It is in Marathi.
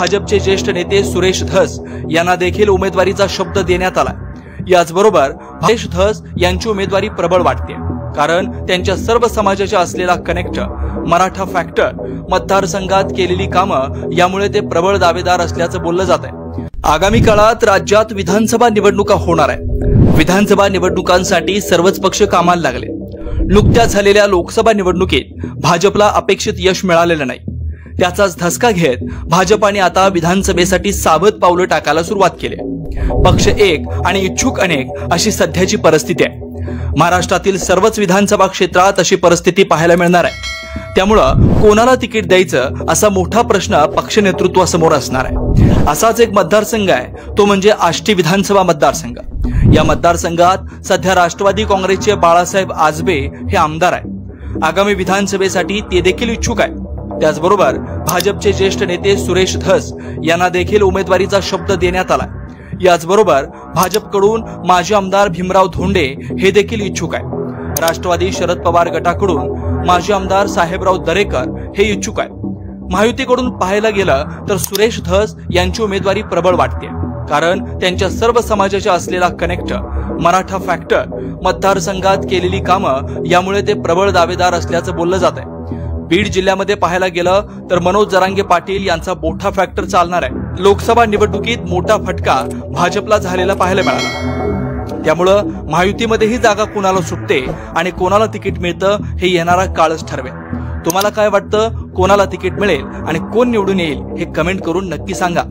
भाजपचे ज्येष्ठ नेते सुरेश धस यांना देखील उमेदवारीचा शब्द देण्यात आला। याचबरोबर सुरेश धस यांची उमेदवारी प्रबळ वाटते, कारण त्यांच्या सर्व समाजाच्या असलेला कनेक्ट, मराठा फॅक्टर, मतदारसंघात केलेली कामं यामुळे ते प्रबळ दावेदार असल्याचं बोललं जात आहे। आगामी काळात राज्यात विधानसभा निवडणुका होणार आहे। विधानसभा निवडणुकांसाठी सर्वच पक्ष कामाला लागले। नुकत्याच झालेल्या लोकसभा निवडणुकीत भाजपला अपेक्षित यश मिळालेलं नाही। त्याचाच धसका घेत भाजपाने आता विधानसभेसाठी सावध पावलं टाकायला सुरुवात केली। पक्ष एक आणि इच्छुक अनेक अशी सध्याची परिस्थिती आहे। महाराष्ट्रातील सर्वच विधानसभा क्षेत्रात अशी परिस्थिती पाहायला मिळणार आहे। त्यामुळं कोणाला तिकीट द्यायचं असा मोठा प्रश्न पक्ष नेतृत्वासमोर असणार आहे। असाच एक मतदारसंघ आहे, तो म्हणजे आष्टी विधानसभा मतदारसंघ। या मतदारसंघात सध्या राष्ट्रवादी काँग्रेसचे बाळासाहेब आजबे हे आमदार आहेत। आगामी विधानसभेसाठी ते देखील इच्छुक आहेत। त्याचबरोबर भाजपचे ज्येष्ठ नेते सुरेश धस यांना देखील उमेदवारीचा शब्द देण्यात आला। याचबरोबर भाजपकडून माजी आमदार भीमराव धोंडे हे देखील इच्छुक आहेत। राष्ट्रवादी शरद पवार गटाकडून माजी आमदार साहेबराव दरेकर हे इच्छुक आहेत। महायुतीकडून पाहायला गेलं तर सुरेश धस यांची उमेदवारी प्रबळ वाटते, कारण त्यांच्या सर्व समाजाच्या असलेला कनेक्ट, मराठा फॅक्टर, मतदारसंघात केलेली कामं यामुळे ते प्रबळ दावेदार असल्याचं बोललं जात आहे। बीड जिल्ह्यामध्ये पाहायला गेलं तर मनोज जरांगे पाटील यांचा मोठा फॅक्टर चालणार आहे। लोकसभा निवडणुकीत मोठा फटका भाजपला झालेला पाहायला मिळाला। त्यामुळं महायुतीमध्येही जागा कोणाला सुटते आणि कोणाला तिकीट मिळतं हे येणारा काळच ठरवेल। तुम्हाला काय वाटतं, कोणाला तिकीट मिळेल आणि कोण निवडून येईल हे कमेंट करून नक्की सांगा।